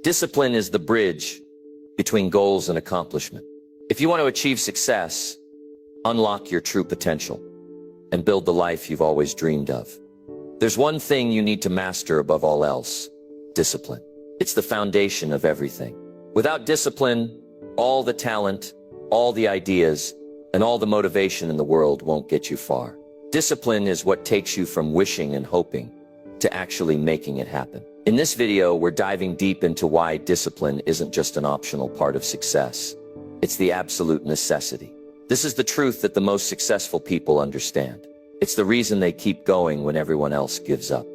Discipline is the bridge between goals and accomplishment. If you want to achieve success, unlock your true potential, and build the life you've always dreamed of, there's one thing you need to master above all else: discipline. It's the foundation of everything. Without discipline, all the talent, all the ideas, and all the motivation in the world won't get you far. Discipline is what takes you from wishing and hoping to actually making it happen. In this video, we're diving deep into why discipline isn't just an optional part of success. It's the absolute necessity. This is the truth that the most successful people understand. It's the reason they keep going when everyone else gives up.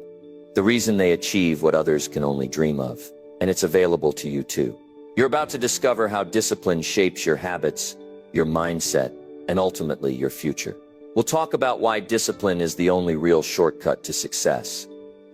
The reason they achieve what others can only dream of. And it's available to you too. You're about to discover how discipline shapes your habits, your mindset, and ultimately your future. We'll talk about why discipline is the only real shortcut to success,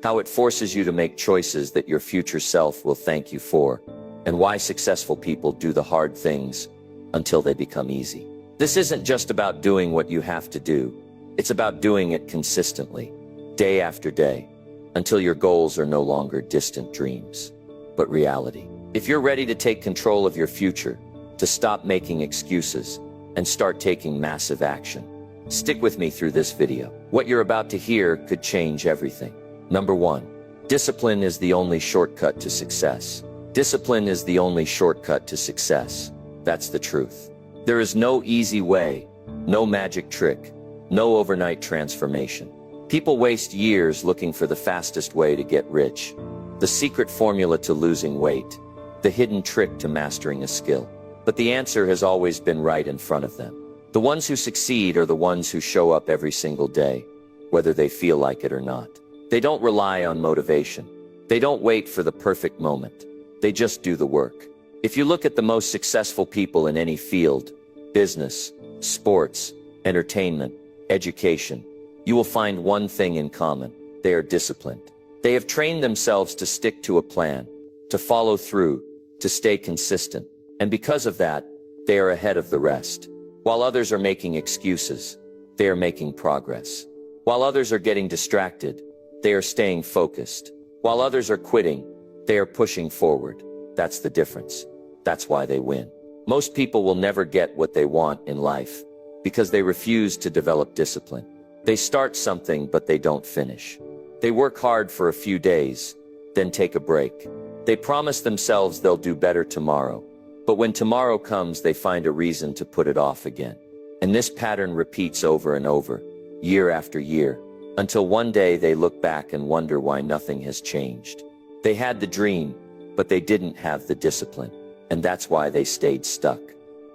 how it forces you to make choices that your future self will thank you for, and why successful people do the hard things until they become easy. This isn't just about doing what you have to do. It's about doing it consistently, day after day, until your goals are no longer distant dreams, but reality. If you're ready to take control of your future, to stop making excuses, and start taking massive action, stick with me through this video. What you're about to hear could change everything. Number 1. Discipline is the only shortcut to success. Discipline is the only shortcut to success. That's the truth. There is no easy way, no magic trick, no overnight transformation. People waste years looking for the fastest way to get rich, the secret formula to losing weight, the hidden trick to mastering a skill. But the answer has always been right in front of them. The ones who succeed are the ones who show up every single day, whether they feel like it or not. They don't rely on motivation. They don't wait for the perfect moment. They just do the work. If you look at the most successful people in any field, business, sports, entertainment, education, you will find one thing in common: they are disciplined. They have trained themselves to stick to a plan, to follow through, to stay consistent. And because of that, they are ahead of the rest. While others are making excuses, they are making progress. While others are getting distracted, they are staying focused. While others are quitting, they are pushing forward. That's the difference. That's why they win. Most people will never get what they want in life because they refuse to develop discipline. They start something, but they don't finish. They work hard for a few days, then take a break. They promise themselves they'll do better tomorrow, but when tomorrow comes, they find a reason to put it off again. And this pattern repeats over and over, year after year, until one day they look back and wonder why nothing has changed. They had the dream, but they didn't have the discipline, and that's why they stayed stuck.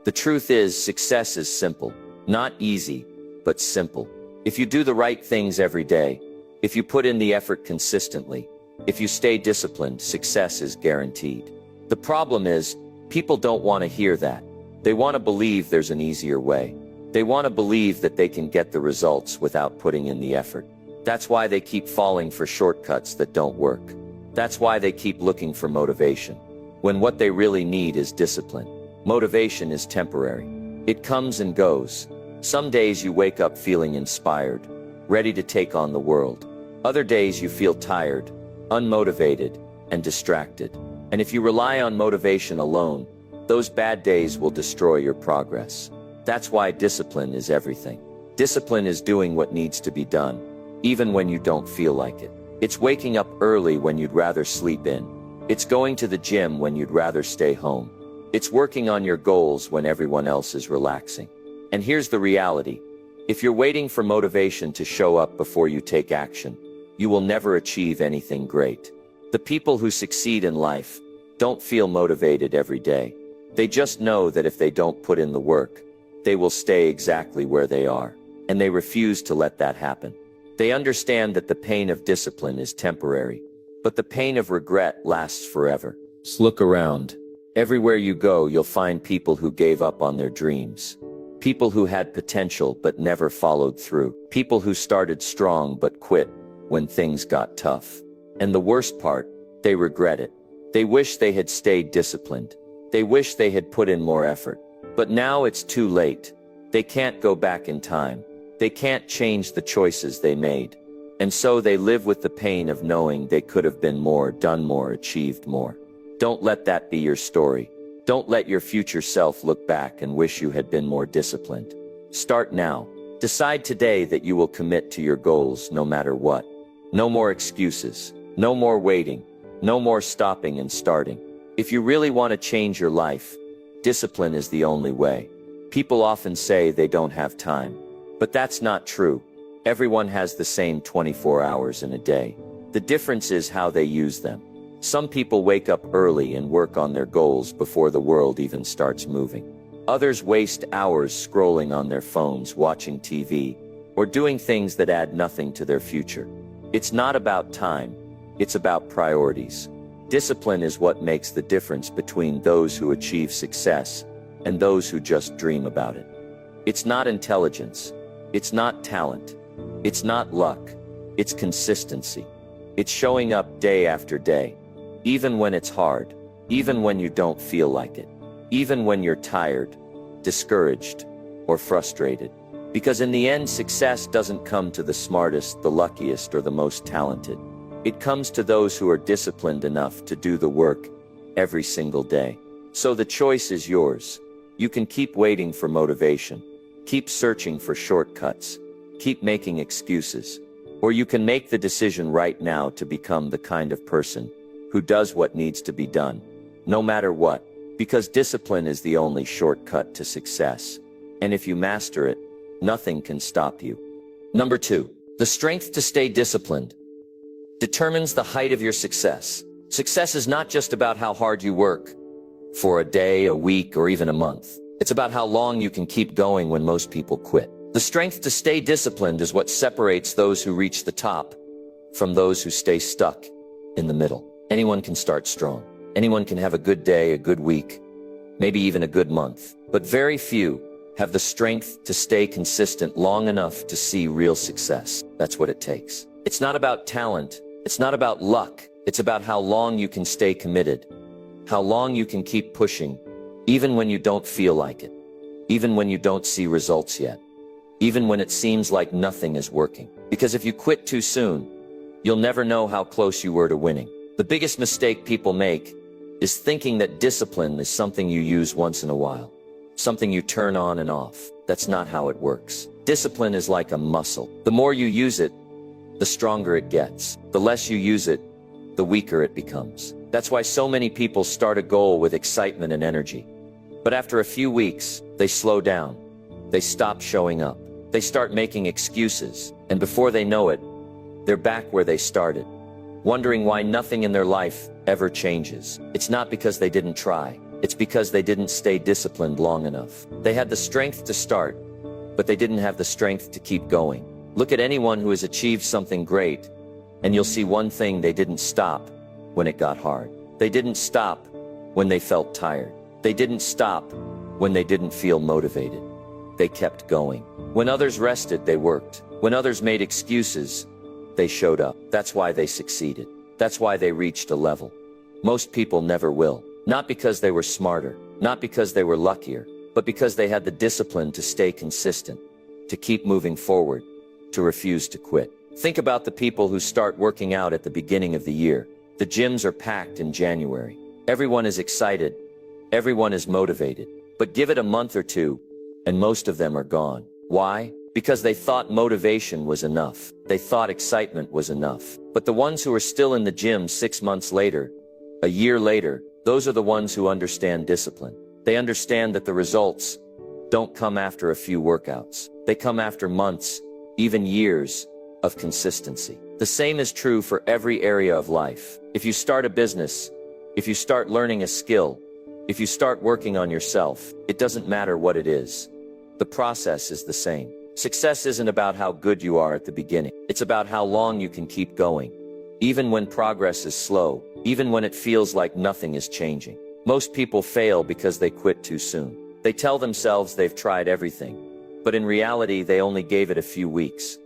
The truth is, success is simple. Not easy, but simple. If you do the right things every day, if you put in the effort consistently, if you stay disciplined, success is guaranteed. The problem is, people don't want to hear that. They want to believe there's an easier way. They want to believe that they can get the results without putting in the effort. That's why they keep falling for shortcuts that don't work. That's why they keep looking for motivation, when what they really need is discipline. Motivation is temporary. It comes and goes. Some days you wake up feeling inspired, ready to take on the world. Other days you feel tired, unmotivated, and distracted. And if you rely on motivation alone, those bad days will destroy your progress. That's why discipline is everything. Discipline is doing what needs to be done, even when you don't feel like it. It's waking up early when you'd rather sleep in. It's going to the gym when you'd rather stay home. It's working on your goals when everyone else is relaxing. And here's the reality. If you're waiting for motivation to show up before you take action, you will never achieve anything great. The people who succeed in life don't feel motivated every day. They just know that if they don't put in the work, they will stay exactly where they are, and they refuse to let that happen. They understand that the pain of discipline is temporary, but the pain of regret lasts forever. Just look around. Everywhere you go, you'll find people who gave up on their dreams. People who had potential but never followed through. People who started strong but quit when things got tough. And the worst part, they regret it. They wish they had stayed disciplined. They wish they had put in more effort. But now it's too late. They can't go back in time. They can't change the choices they made. And so they live with the pain of knowing they could have been more, done more, achieved more. Don't let that be your story. Don't let your future self look back and wish you had been more disciplined. Start now. Decide today that you will commit to your goals no matter what. No more excuses. No more waiting. No more stopping and starting. If you really want to change your life, discipline is the only way. People often say they don't have time, but that's not true. Everyone has the same 24 hours in a day. The difference is how they use them. Some people wake up early and work on their goals before the world even starts moving. Others waste hours scrolling on their phones, watching TV, or doing things that add nothing to their future. It's not about time, it's about priorities. Discipline is what makes the difference between those who achieve success and those who just dream about it. It's not intelligence, it's not talent, it's not luck, it's consistency. It's showing up day after day, even when it's hard, even when you don't feel like it, even when you're tired, discouraged, or frustrated. Because in the end, success doesn't come to the smartest, the luckiest, or the most talented. It comes to those who are disciplined enough to do the work every single day. So the choice is yours. You can keep waiting for motivation, keep searching for shortcuts, keep making excuses, or you can make the decision right now to become the kind of person who does what needs to be done, no matter what, because discipline is the only shortcut to success. And if you master it, nothing can stop you. Number 2, the strength to stay disciplined determines the height of your success. Success is not just about how hard you work for a day, a week, or even a month. It's about how long you can keep going when most people quit. The strength to stay disciplined is what separates those who reach the top from those who stay stuck in the middle. Anyone can start strong. Anyone can have a good day, a good week, maybe even a good month. But very few have the strength to stay consistent long enough to see real success. That's what it takes. It's not about talent. It's not about luck. It's about how long you can stay committed, how long you can keep pushing, even when you don't feel like it, even when you don't see results yet, even when it seems like nothing is working. Because if you quit too soon, you'll never know how close you were to winning. The biggest mistake people make is thinking that discipline is something you use once in a while, something you turn on and off. That's not how it works. Discipline is like a muscle. The more you use it, the stronger it gets. The less you use it, the weaker it becomes. That's why so many people start a goal with excitement and energy. But after a few weeks, they slow down. They stop showing up. They start making excuses. And before they know it, they're back where they started, wondering why nothing in their life ever changes. It's not because they didn't try. It's because they didn't stay disciplined long enough. They had the strength to start, but they didn't have the strength to keep going. Look at anyone who has achieved something great, and you'll see one thing: they didn't stop when it got hard. They didn't stop when they felt tired. They didn't stop when they didn't feel motivated. They kept going. When others rested, they worked. When others made excuses, they showed up. That's why they succeeded. That's why they reached a level most people never will. Not because they were smarter, not because they were luckier, but because they had the discipline to stay consistent, to keep moving forward, to refuse to quit. Think about the people who start working out at the beginning of the year. The gyms are packed in January. Everyone is excited. Everyone is motivated. But give it a month or two, and most of them are gone. Why? Because they thought motivation was enough. They thought excitement was enough. But the ones who are still in the gym 6 months later, a year later, those are the ones who understand discipline. They understand that the results don't come after a few workouts. They come after months, even years, of consistency. The same is true for every area of life. If you start a business, if you start learning a skill, if you start working on yourself, it doesn't matter what it is. The process is the same. Success isn't about how good you are at the beginning. It's about how long you can keep going, even when progress is slow, even when it feels like nothing is changing. Most people fail because they quit too soon. They tell themselves they've tried everything, but in reality, they only gave it a few weeks,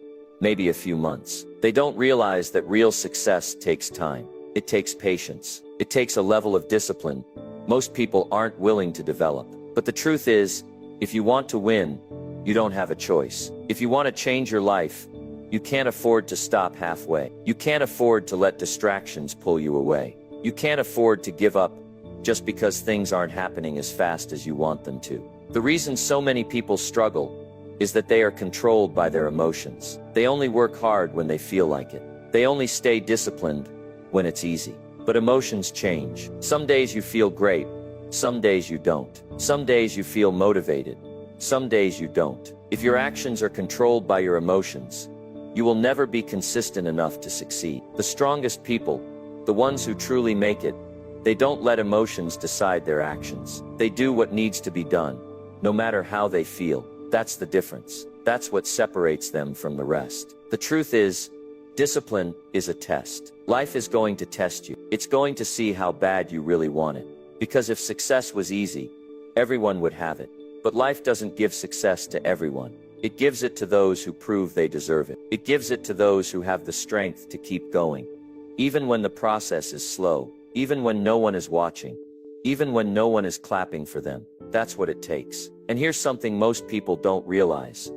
maybe a few months. They don't realize that real success takes time. It takes patience. It takes a level of discipline most people aren't willing to develop. But the truth is, if you want to win, you don't have a choice. If you want to change your life, you can't afford to stop halfway. You can't afford to let distractions pull you away. You can't afford to give up just because things aren't happening as fast as you want them to. The reason so many people struggle is that they are controlled by their emotions. They only work hard when they feel like it. They only stay disciplined when it's easy. But emotions change. Some days you feel great, some days you don't. Some days you feel motivated, some days you don't. If your actions are controlled by your emotions, you will never be consistent enough to succeed. The strongest people, the ones who truly make it, they don't let emotions decide their actions. They do what needs to be done, no matter how they feel. That's the difference. That's what separates them from the rest. The truth is, discipline is a test. Life is going to test you. It's going to see how bad you really want it. Because if success was easy, everyone would have it. But life doesn't give success to everyone. It gives it to those who prove they deserve it. It gives it to those who have the strength to keep going. Even when the process is slow, even when no one is watching, even when no one is clapping for them. That's what it takes. And here's something most people don't realize.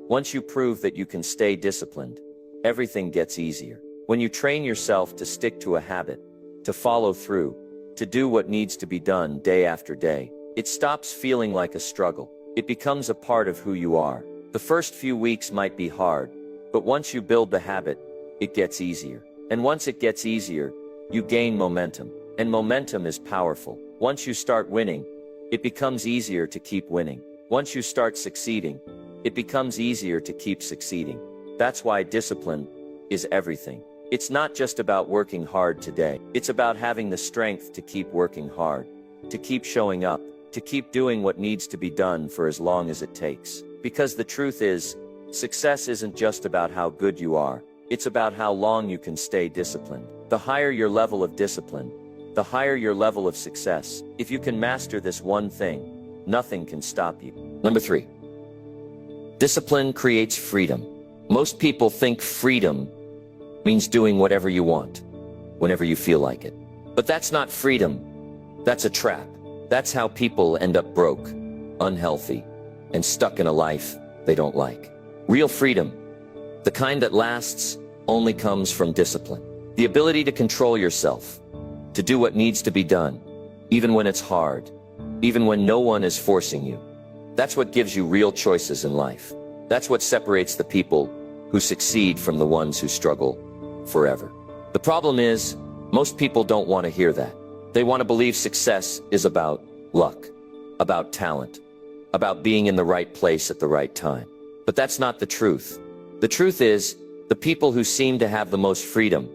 Once you prove that you can stay disciplined, everything gets easier. When you train yourself to stick to a habit, to follow through, to do what needs to be done day after day, it stops feeling like a struggle. It becomes a part of who you are. The first few weeks might be hard, but once you build the habit, it gets easier. And once it gets easier, you gain momentum. And momentum is powerful. Once you start winning, it becomes easier to keep winning. Once you start succeeding, it becomes easier to keep succeeding. That's why discipline is everything. It's not just about working hard today. It's about having the strength to keep working hard, to keep showing up, to keep doing what needs to be done for as long as it takes. Because the truth is, success isn't just about how good you are. It's about how long you can stay disciplined. The higher your level of discipline, the higher your level of success. If you can master this one thing, nothing can stop you. Number 3. Discipline creates freedom. Most people think freedom means doing whatever you want, whenever you feel like it. But that's not freedom. That's a trap. That's how people end up broke, unhealthy, and stuck in a life they don't like. Real freedom, the kind that lasts, only comes from discipline. The ability to control yourself, to do what needs to be done, even when it's hard, even when no one is forcing you. That's what gives you real choices in life. That's what separates the people who succeed from the ones who struggle forever. The problem is, most people don't want to hear that. They want to believe success is about luck, about talent, about being in the right place at the right time. But that's not the truth. The truth is, the people who seem to have the most freedom,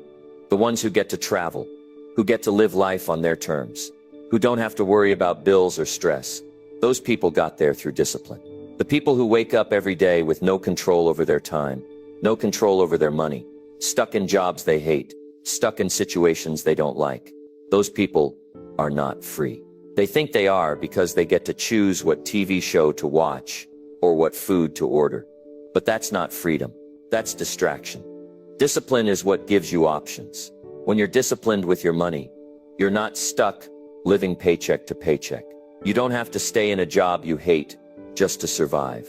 the ones who get to travel, who get to live life on their terms, who don't have to worry about bills or stress, those people got there through discipline. The people who wake up every day with no control over their time, no control over their money, stuck in jobs they hate, stuck in situations they don't like, those people are not free. They think they are because they get to choose what TV show to watch or what food to order. But that's not freedom. That's distraction. Discipline is what gives you options. When you're disciplined with your money, you're not stuck living paycheck to paycheck. You don't have to stay in a job you hate just to survive.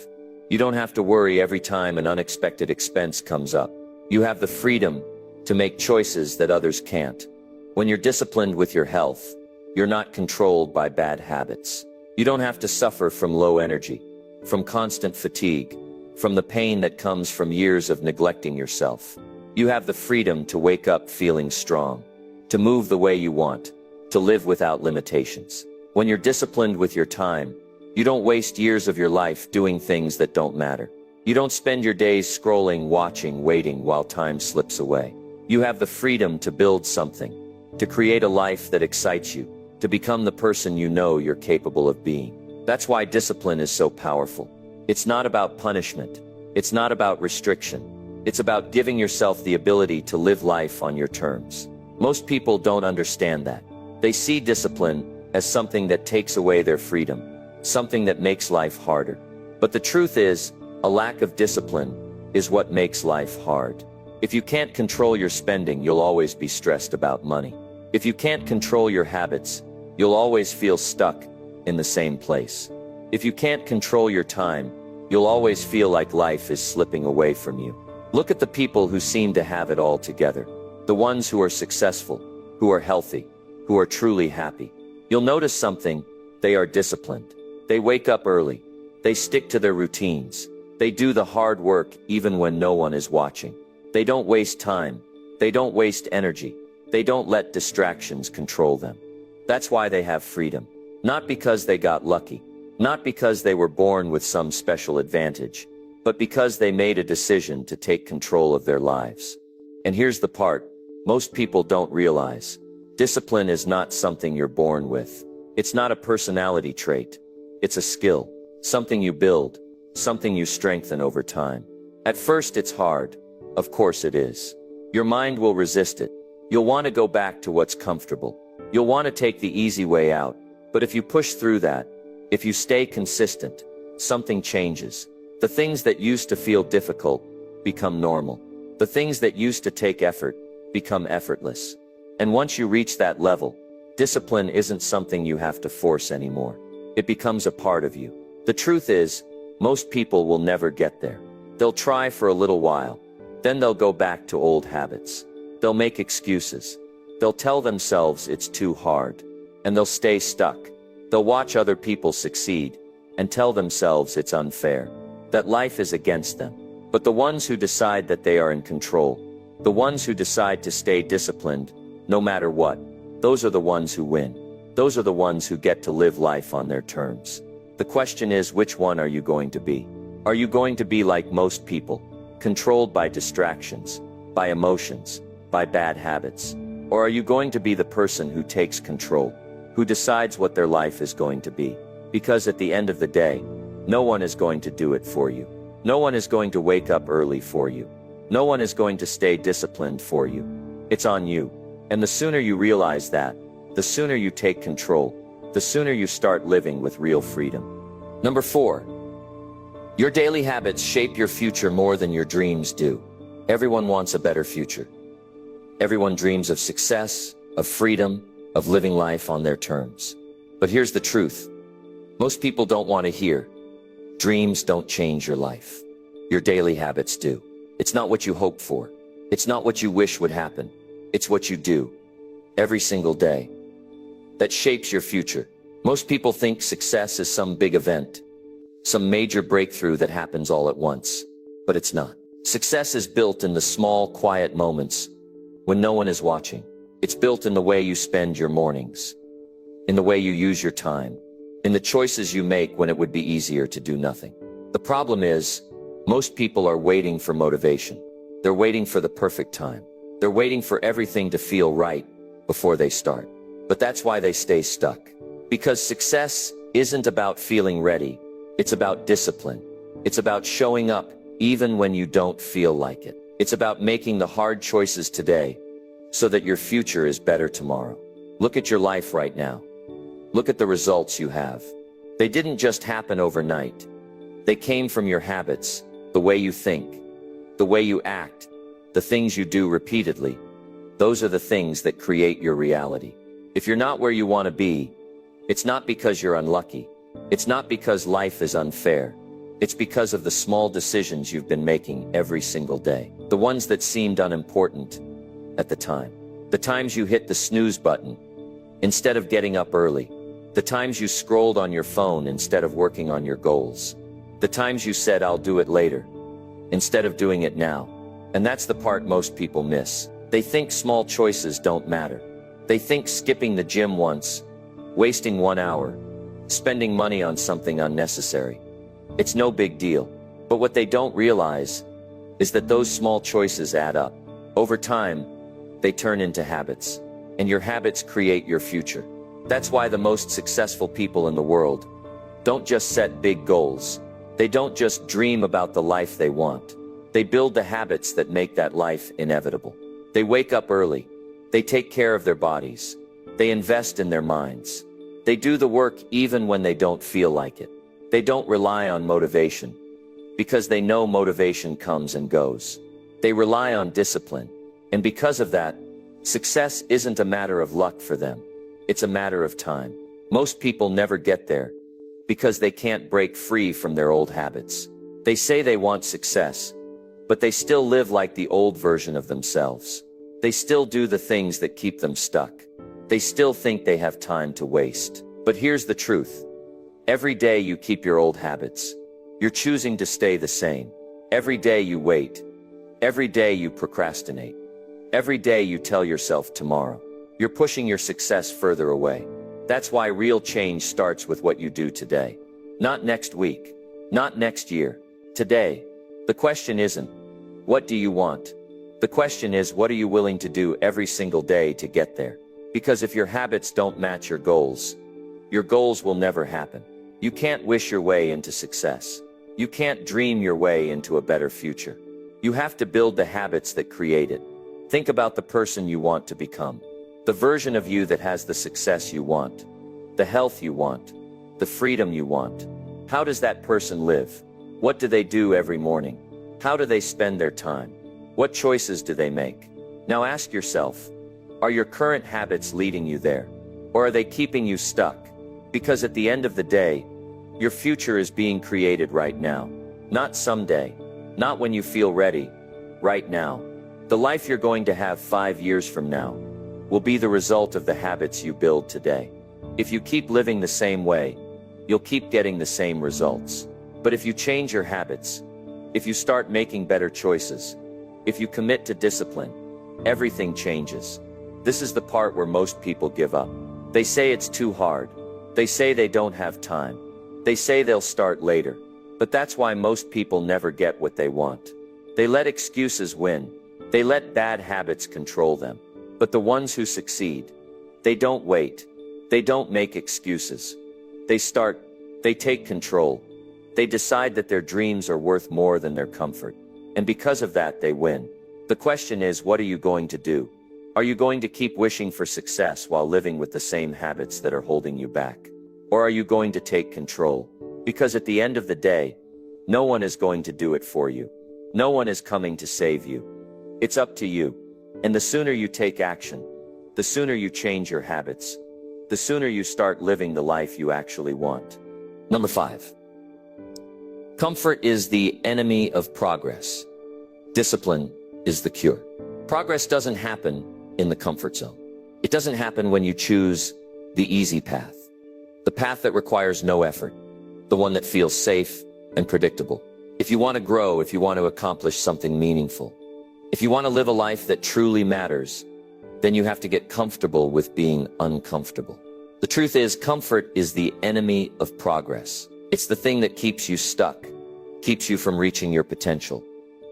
You don't have to worry every time an unexpected expense comes up. You have the freedom to make choices that others can't. When you're disciplined with your health, you're not controlled by bad habits. You don't have to suffer from low energy, from constant fatigue, from the pain that comes from years of neglecting yourself. You have the freedom to wake up feeling strong, to move the way you want, to live without limitations. When you're disciplined with your time, you don't waste years of your life doing things that don't matter. You don't spend your days scrolling, watching, waiting while time slips away. You have the freedom to build something, to create a life that excites you, to become the person you know you're capable of being. That's why discipline is so powerful. It's not about punishment. It's not about restriction. It's about giving yourself the ability to live life on your terms. Most people don't understand that. They see discipline as something that takes away their freedom, something that makes life harder. But the truth is, a lack of discipline is what makes life hard. If you can't control your spending, you'll always be stressed about money. If you can't control your habits, you'll always feel stuck in the same place. If you can't control your time, you'll always feel like life is slipping away from you. Look at the people who seem to have it all together. The ones who are successful, who are healthy, who are truly happy. you'll notice something. They are disciplined. They wake up early. They stick to their routines. They do the hard work even when no one is watching. They don't waste time. They don't waste energy. They don't let distractions control them. That's why they have freedom. Not because they got lucky. Not because they were born with some special advantage, but because they made a decision to take control of their lives. And here's the part most people don't realize. Discipline is not something you're born with. It's not a personality trait. It's a skill, something you build, something you strengthen over time. At first it's hard. Of course it is. Your mind will resist it. You'll want to go back to what's comfortable. You'll want to take the easy way out. But if you push through that, if you stay consistent, something changes. The things that used to feel difficult become normal. The things that used to take effort become effortless. And once you reach that level, discipline isn't something you have to force anymore. It becomes a part of you. The truth is, most people will never get there. They'll try for a little while. Then they'll go back to old habits. They'll make excuses. They'll tell themselves it's too hard. And they'll stay stuck. They'll watch other people succeed and tell themselves it's unfair, that life is against them. But the ones who decide that they are in control, the ones who decide to stay disciplined, no matter what, those are the ones who win. Those are the ones who get to live life on their terms. The question is, which one are you going to be? Are you going to be like most people, controlled by distractions, by emotions, by bad habits? Or are you going to be the person who takes control, who decides what their life is going to be? Because at the end of the day, no one is going to do it for you. No one is going to wake up early for you. No one is going to stay disciplined for you. It's on you. And the sooner you realize that, the sooner you take control, the sooner you start living with real freedom. Number 4. Your daily habits shape your future more than your dreams do. Everyone wants a better future. Everyone dreams of success, of freedom, of living life on their terms. But here's the truth. Most people don't want to hear. Dreams don't change your life. Your daily habits do. It's not what you hope for. It's not what you wish would happen. It's what you do every single day that shapes your future. Most people think success is some big event, some major breakthrough that happens all at once. But it's not. Success is built in the small, quiet moments when no one is watching. It's built in the way you spend your mornings, in the way you use your time, in the choices you make when it would be easier to do nothing. The problem is, most people are waiting for motivation. They're waiting for the perfect time. They're waiting for everything to feel right before they start. But that's why they stay stuck. Because success isn't about feeling ready. It's about discipline. It's about showing up even when you don't feel like it. It's about making the hard choices today so that your future is better tomorrow. Look at your life right now. Look at the results you have. They didn't just happen overnight. They came from your habits, the way you think, the way you act, the things you do repeatedly. Those are the things that create your reality. If you're not where you want to be, it's not because you're unlucky. It's not because life is unfair. It's because of the small decisions you've been making every single day. The ones that seemed unimportant at the time. The times you hit the snooze button instead of getting up early. The times you scrolled on your phone instead of working on your goals. The times you said, "I'll do it later," instead of doing it now. And that's the part most people miss. They think small choices don't matter. They think skipping the gym once, wasting 1 hour, spending money on something unnecessary, it's no big deal. But what they don't realize is that those small choices add up. Over time, they turn into habits. And your habits create your future. That's why the most successful people in the world don't just set big goals. They don't just dream about the life they want. They build the habits that make that life inevitable. They wake up early. They take care of their bodies. They invest in their minds. They do the work even when they don't feel like it. They don't rely on motivation because they know motivation comes and goes. They rely on discipline. And because of that, success isn't a matter of luck for them. It's a matter of time. Most people never get there because they can't break free from their old habits. They say they want success, but they still live like the old version of themselves. They still do the things that keep them stuck. They still think they have time to waste. But here's the truth. Every day you keep your old habits. You're choosing to stay the same. Every day you wait. Every day you procrastinate. Every day you tell yourself tomorrow. You're pushing your success further away. That's why real change starts with what you do today. Not next week. Not next year. Today. The question isn't, what do you want? The question is, what are you willing to do every single day to get there? Because if your habits don't match your goals will never happen. You can't wish your way into success. You can't dream your way into a better future. You have to build the habits that create it. Think about the person you want to become. The version of you that has the success you want. The health you want. The freedom you want. How does that person live? What do they do every morning? How do they spend their time? What choices do they make? Now ask yourself, are your current habits leading you there? Or are they keeping you stuck? Because at the end of the day, your future is being created right now. Not someday. Not when you feel ready. Right now. The life you're going to have 5 years from now will be the result of the habits you build today. If you keep living the same way, you'll keep getting the same results. But if you change your habits, if you start making better choices, if you commit to discipline, everything changes. This is the part where most people give up. They say it's too hard. They say they don't have time. They say they'll start later. But that's why most people never get what they want. They let excuses win. They let bad habits control them. But the ones who succeed, they don't wait. They don't make excuses. They start. They take control. They decide that their dreams are worth more than their comfort. And because of that, they win. The question is, what are you going to do? Are you going to keep wishing for success while living with the same habits that are holding you back? Or are you going to take control? Because at the end of the day, no one is going to do it for you. No one is coming to save you. It's up to you. And the sooner you take action, the sooner you change your habits, the sooner you start living the life you actually want. Number 5. Comfort is the enemy of progress. Discipline is the cure. Progress doesn't happen in the comfort zone. It doesn't happen when you choose the easy path. The path that requires no effort. The one that feels safe and predictable. If you want to grow, if you want to accomplish something meaningful, if you want to live a life that truly matters, then you have to get comfortable with being uncomfortable. The truth is, comfort is the enemy of progress. It's the thing that keeps you stuck, keeps you from reaching your potential,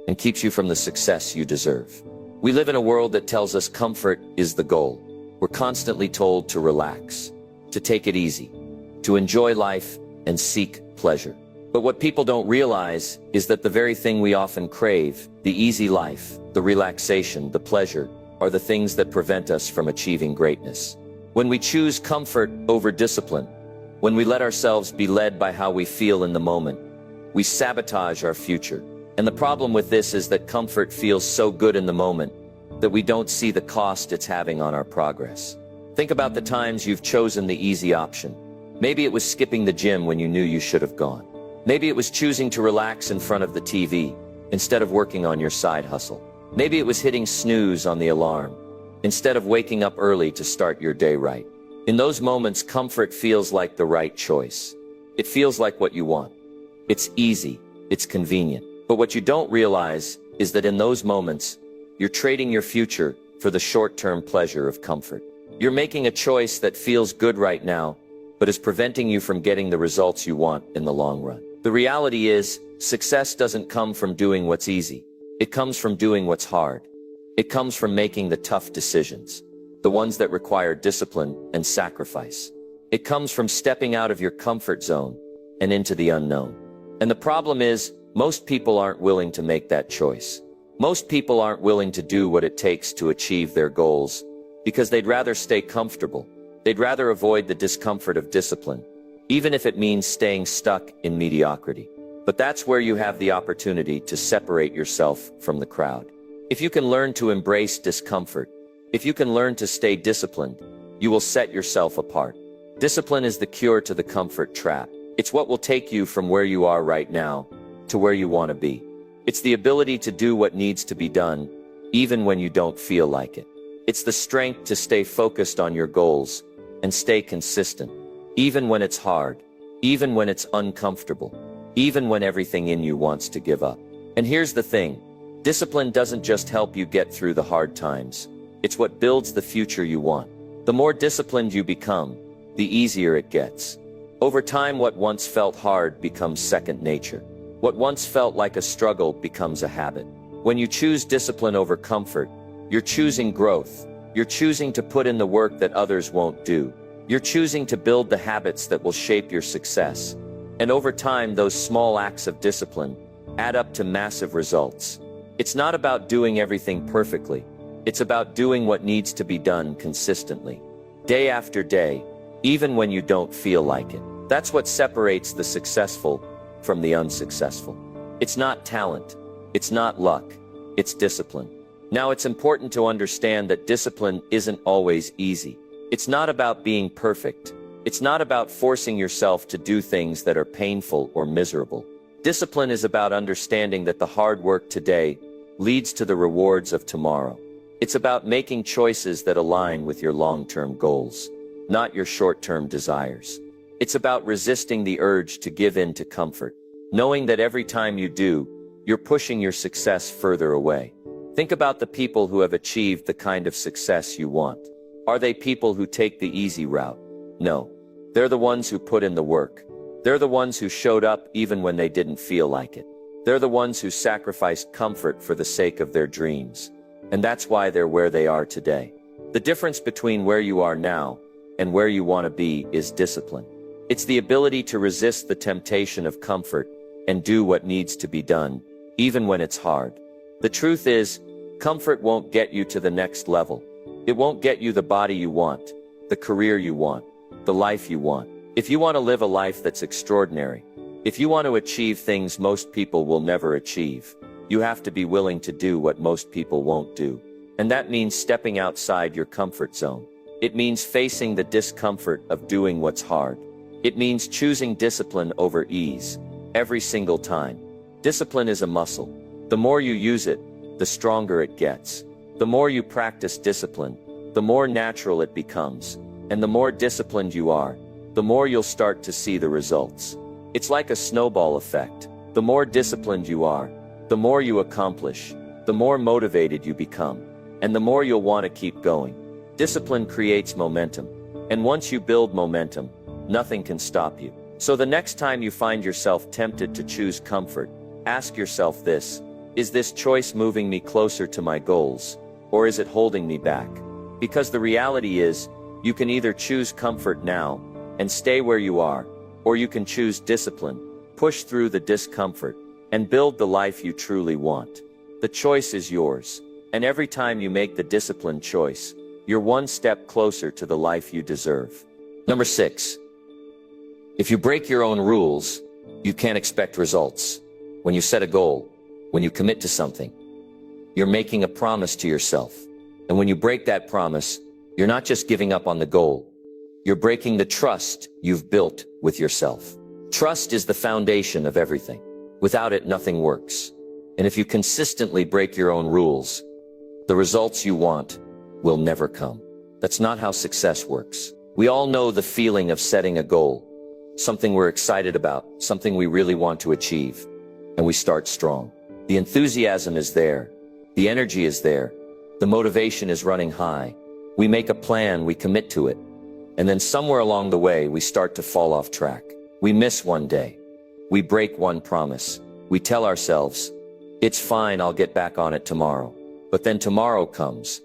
and keeps you from the success you deserve. We live in a world that tells us comfort is the goal. We're constantly told to relax, to take it easy, to enjoy life and seek pleasure. But what people don't realize is that the very thing we often crave, the easy life, the relaxation, the pleasure, are the things that prevent us from achieving greatness. When we choose comfort over discipline, when we let ourselves be led by how we feel in the moment, we sabotage our future. And the problem with this is that comfort feels so good in the moment that we don't see the cost it's having on our progress. Think about the times you've chosen the easy option. Maybe it was skipping the gym when you knew you should have gone. Maybe it was choosing to relax in front of the TV instead of working on your side hustle. Maybe it was hitting snooze on the alarm instead of waking up early to start your day right. In those moments, comfort feels like the right choice. It feels like what you want. It's easy. It's convenient. But what you don't realize is that in those moments, you're trading your future for the short-term pleasure of comfort. You're making a choice that feels good right now, but is preventing you from getting the results you want in the long run. The reality is, success doesn't come from doing what's easy. It comes from doing what's hard. It comes from making the tough decisions, the ones that require discipline and sacrifice. It comes from stepping out of your comfort zone and into the unknown. And the problem is, most people aren't willing to make that choice. Most people aren't willing to do what it takes to achieve their goals because they'd rather stay comfortable. They'd rather avoid the discomfort of discipline, even if it means staying stuck in mediocrity. But that's where you have the opportunity to separate yourself from the crowd. If you can learn to embrace discomfort, if you can learn to stay disciplined, you will set yourself apart. Discipline is the cure to the comfort trap. It's what will take you from where you are right now to where you want to be. It's the ability to do what needs to be done, even when you don't feel like it. It's the strength to stay focused on your goals and stay consistent, even when it's hard, even when it's uncomfortable, even when everything in you wants to give up. And here's the thing, discipline doesn't just help you get through the hard times. It's what builds the future you want. The more disciplined you become, the easier it gets. Over time, what once felt hard becomes second nature. What once felt like a struggle becomes a habit. When you choose discipline over comfort, you're choosing growth. You're choosing to put in the work that others won't do. You're choosing to build the habits that will shape your success. And over time, those small acts of discipline add up to massive results. It's not about doing everything perfectly. It's about doing what needs to be done consistently, day after day, even when you don't feel like it. That's what separates the successful from the unsuccessful. It's not talent. It's not luck. It's discipline. Now, it's important to understand that discipline isn't always easy. It's not about being perfect. It's not about forcing yourself to do things that are painful or miserable. Discipline is about understanding that the hard work today leads to the rewards of tomorrow. It's about making choices that align with your long-term goals, not your short-term desires. It's about resisting the urge to give in to comfort, knowing that every time you do, you're pushing your success further away. Think about the people who have achieved the kind of success you want. Are they people who take the easy route? No. They're the ones who put in the work. They're the ones who showed up even when they didn't feel like it. They're the ones who sacrificed comfort for the sake of their dreams. And that's why they're where they are today. The difference between where you are now and where you want to be is discipline. It's the ability to resist the temptation of comfort and do what needs to be done, even when it's hard. The truth is, comfort won't get you to the next level. It won't get you the body you want, the career you want, the life you want. If you want to live a life that's extraordinary, if you want to achieve things most people will never achieve, you have to be willing to do what most people won't do. And that means stepping outside your comfort zone. It means facing the discomfort of doing what's hard. It means choosing discipline over ease, every single time. Discipline is a muscle. The more you use it, the stronger it gets. The more you practice discipline, the more natural it becomes. And the more disciplined you are, the more you'll start to see the results. It's like a snowball effect. The more disciplined you are, the more you accomplish, the more motivated you become, and the more you'll want to keep going. Discipline creates momentum. And once you build momentum, nothing can stop you. So the next time you find yourself tempted to choose comfort, ask yourself this: is this choice moving me closer to my goals, or is it holding me back? Because the reality is, you can either choose comfort now and stay where you are, or you can choose discipline, push through the discomfort, and build the life you truly want. The choice is yours, and every time you make the disciplined choice, you're one step closer to the life you deserve. Number 6. If you break your own rules, you can't expect results. When you set a goal, when you commit to something, you're making a promise to yourself. And when you break that promise, you're not just giving up on the goal, you're breaking the trust you've built with yourself. Trust is the foundation of everything. Without it, nothing works. And if you consistently break your own rules, the results you want will never come. That's not how success works. We all know the feeling of setting a goal, something we're excited about, something we really want to achieve, and we start strong. The enthusiasm is there, the energy is there, the motivation is running high. We make a plan, we commit to it, and then somewhere along the way we start to fall off track. We miss one day. We break one promise. We tell ourselves, it's fine, I'll get back on it tomorrow. But then tomorrow comes,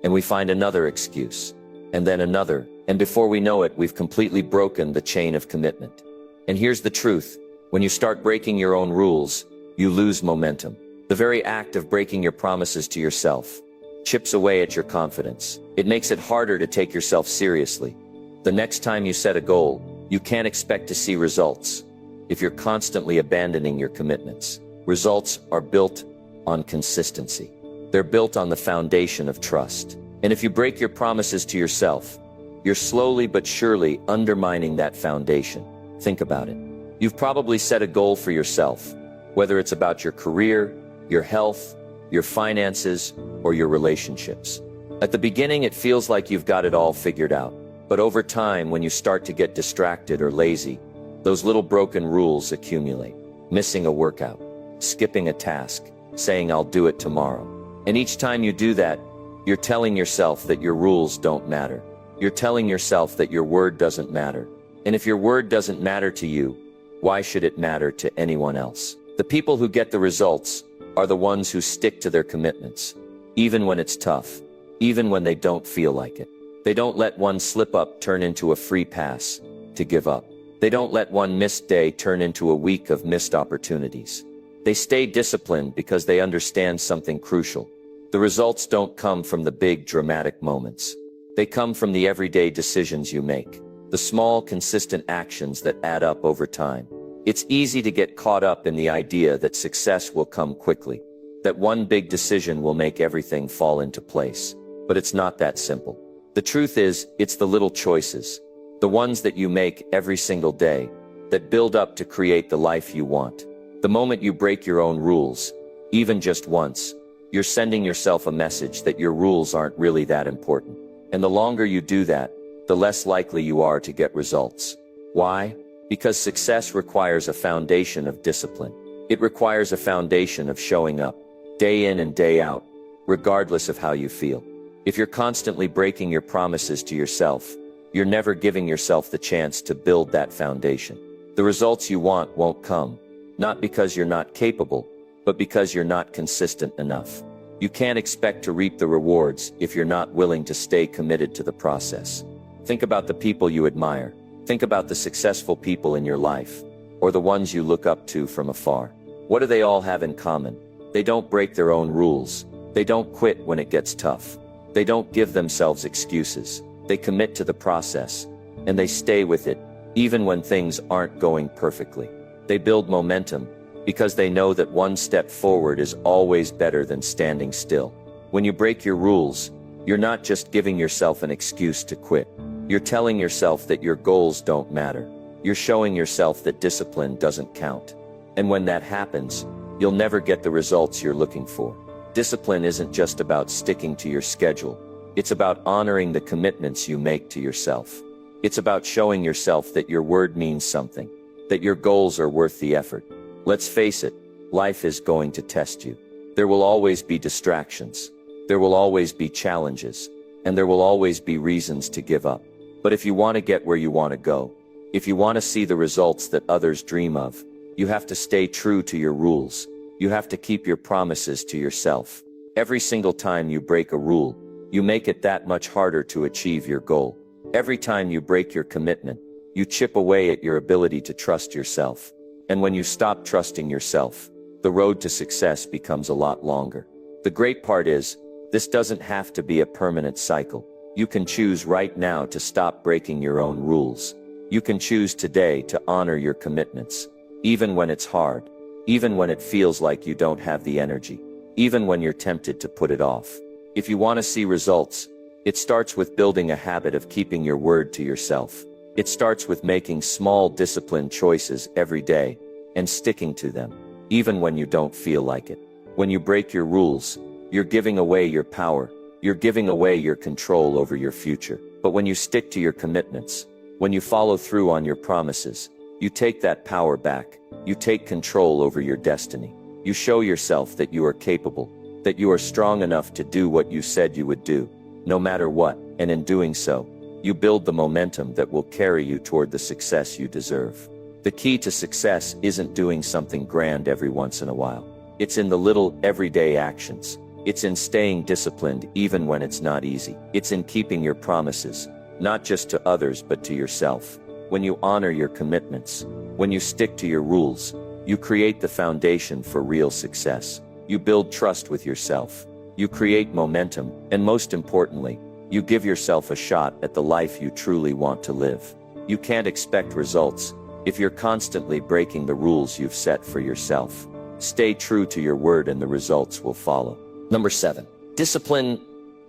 and we find another excuse, and then another, and before we know it, we've completely broken the chain of commitment. And here's the truth: when you start breaking your own rules, you lose momentum. The very act of breaking your promises to yourself chips away at your confidence. It makes it harder to take yourself seriously. The next time you set a goal, you can't expect to see results if you're constantly abandoning your commitments. Results are built on consistency. They're built on the foundation of trust. And if you break your promises to yourself, you're slowly but surely undermining that foundation. Think about it. You've probably set a goal for yourself, whether it's about your career, your health, your finances, or your relationships. At the beginning, it feels like you've got it all figured out. But over time, when you start to get distracted or lazy, those little broken rules accumulate. Missing a workout, skipping a task, saying I'll do it tomorrow. And each time you do that, you're telling yourself that your rules don't matter. You're telling yourself that your word doesn't matter. And if your word doesn't matter to you, why should it matter to anyone else? The people who get the results are the ones who stick to their commitments, even when it's tough, even when they don't feel like it. They don't let one slip up turn into a free pass to give up. They don't let one missed day turn into a week of missed opportunities. They stay disciplined because they understand something crucial. The results don't come from the big dramatic moments. They come from the everyday decisions you make, the small, consistent actions that add up over time. It's easy to get caught up in the idea that success will come quickly, that one big decision will make everything fall into place. But it's not that simple. The truth is, it's the little choices, the ones that you make every single day, that build up to create the life you want. The moment you break your own rules, even just once, you're sending yourself a message that your rules aren't really that important. And the longer you do that, the less likely you are to get results. Why? Because success requires a foundation of discipline. It requires a foundation of showing up, day in and day out, regardless of how you feel. If you're constantly breaking your promises to yourself, you're never giving yourself the chance to build that foundation. The results you want won't come, not because you're not capable, but because you're not consistent enough. You can't expect to reap the rewards if you're not willing to stay committed to the process. Think about the people you admire. Think about the successful people in your life, or the ones you look up to from afar. What do they all have in common? They don't break their own rules. They don't quit when it gets tough. They don't give themselves excuses. They commit to the process, and they stay with it, even when things aren't going perfectly. They build momentum, because they know that one step forward is always better than standing still. When you break your rules, you're not just giving yourself an excuse to quit. You're telling yourself that your goals don't matter. You're showing yourself that discipline doesn't count. And when that happens, you'll never get the results you're looking for. Discipline isn't just about sticking to your schedule. It's about honoring the commitments you make to yourself. It's about showing yourself that your word means something, that your goals are worth the effort. Let's face it, life is going to test you. There will always be distractions. There will always be challenges. And there will always be reasons to give up. But if you want to get where you want to go, if you want to see the results that others dream of, you have to stay true to your rules. You have to keep your promises to yourself. Every single time you break a rule, you make it that much harder to achieve your goal. Every time you break your commitment, you chip away at your ability to trust yourself. And when you stop trusting yourself, the road to success becomes a lot longer. The great part is, this doesn't have to be a permanent cycle. You can choose right now to stop breaking your own rules. You can choose today to honor your commitments, even when it's hard, even when it feels like you don't have the energy, even when you're tempted to put it off. If you want to see results, it starts with building a habit of keeping your word to yourself. It starts with making small, disciplined choices every day and sticking to them, even when you don't feel like it. When you break your rules, you're giving away your power. You're giving away your control over your future. But when you stick to your commitments, when you follow through on your promises, you take that power back. You take control over your destiny. You show yourself that you are capable, that you are strong enough to do what you said you would do, no matter what, and in doing so, you build the momentum that will carry you toward the success you deserve. The key to success isn't doing something grand every once in a while. It's in the little, everyday actions. It's in staying disciplined even when it's not easy. It's in keeping your promises, not just to others but to yourself. When you honor your commitments, when you stick to your rules, you create the foundation for real success. You build trust with yourself. You create momentum, and most importantly, you give yourself a shot at the life you truly want to live. You can't expect results if you're constantly breaking the rules you've set for yourself. Stay true to your word and the results will follow. Number 7. Discipline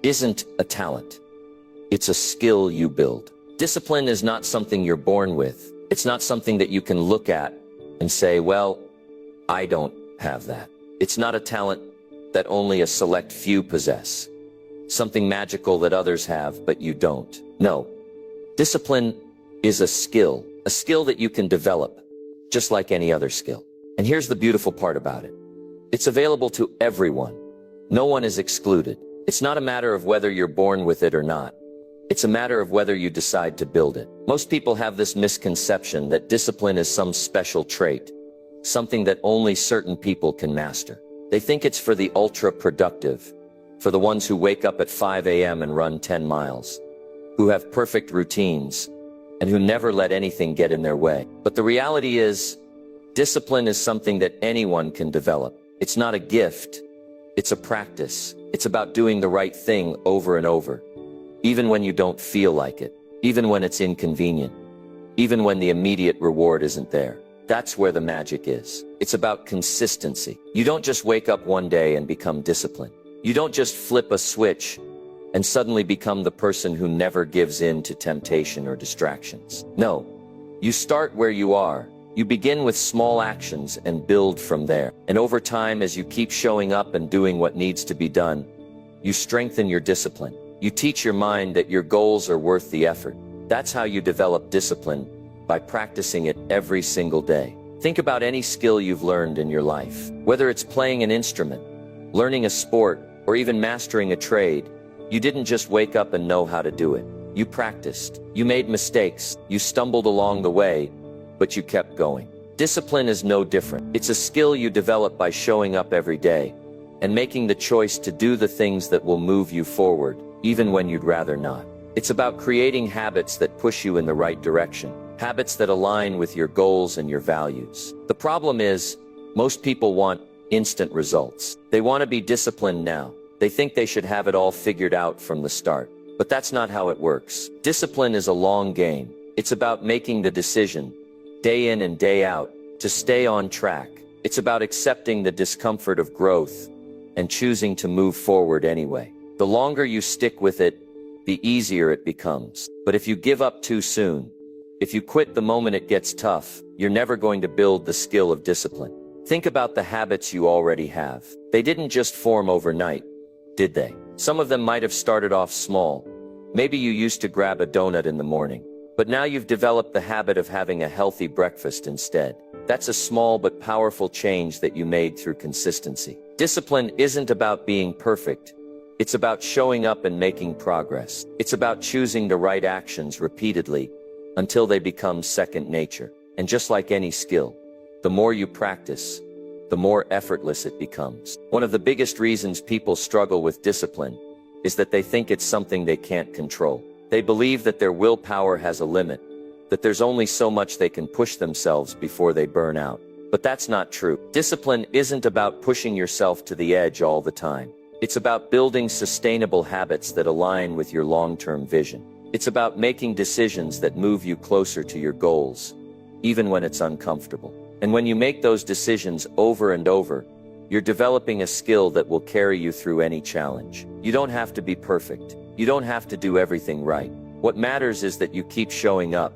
isn't a talent. It's a skill you build. Discipline is not something you're born with. It's not something that you can look at and say, well, I don't have that. It's not a talent that only a select few possess. something magical that others have, but you don't. No. Discipline is a skill that you can develop, just like any other skill. And here's the beautiful part about it. It's available to everyone. No one is excluded. It's not a matter of whether you're born with it or not. It's a matter of whether you decide to build it. Most people have this misconception that discipline is some special trait, something that only certain people can master. They think it's for the ultra-productive, for the ones who wake up at 5 a.m. and run 10 miles, who have perfect routines, and who never let anything get in their way. But the reality is, discipline is something that anyone can develop. It's not a gift, it's a practice. It's about doing the right thing over and over, even when you don't feel like it, even when it's inconvenient, even when the immediate reward isn't there. That's where the magic is. It's about consistency. You don't just wake up one day and become disciplined. You don't just flip a switch and suddenly become the person who never gives in to temptation or distractions. No, you start where you are. You begin with small actions and build from there. And over time, as you keep showing up and doing what needs to be done, you strengthen your discipline. You teach your mind that your goals are worth the effort. That's how you develop discipline, by practicing it every single day. Think about any skill you've learned in your life. Whether it's playing an instrument, learning a sport, or even mastering a trade, you didn't just wake up and know how to do it. You practiced. You made mistakes. You stumbled along the way, but you kept going. Discipline is no different. It's a skill you develop by showing up every day and making the choice to do the things that will move you forward, even when you'd rather not. It's about creating habits that push you in the right direction, habits that align with your goals and your values. The problem is, most people want instant results. They want to be disciplined now. They think they should have it all figured out from the start. But that's not how it works. Discipline is a long game. It's about making the decision, day in and day out, to stay on track. It's about accepting the discomfort of growth and choosing to move forward anyway. The longer you stick with it, the easier it becomes. But if you give up too soon, if you quit the moment it gets tough, you're never going to build the skill of discipline. Think about the habits you already have. They didn't just form overnight, did they? Some of them might have started off small. Maybe you used to grab a donut in the morning, but now you've developed the habit of having a healthy breakfast instead. That's a small but powerful change that you made through consistency. Discipline isn't about being perfect. It's about showing up and making progress. It's about choosing the right actions repeatedly until they become second nature. And just like any skill, the more you practice, the more effortless it becomes. One of the biggest reasons people struggle with discipline is that they think it's something they can't control. They believe that their willpower has a limit, that there's only so much they can push themselves before they burn out. But that's not true. Discipline isn't about pushing yourself to the edge all the time. It's about building sustainable habits that align with your long-term vision. It's about making decisions that move you closer to your goals, even when it's uncomfortable. And when you make those decisions over and over, you're developing a skill that will carry you through any challenge. You don't have to be perfect. You don't have to do everything right. What matters is that you keep showing up,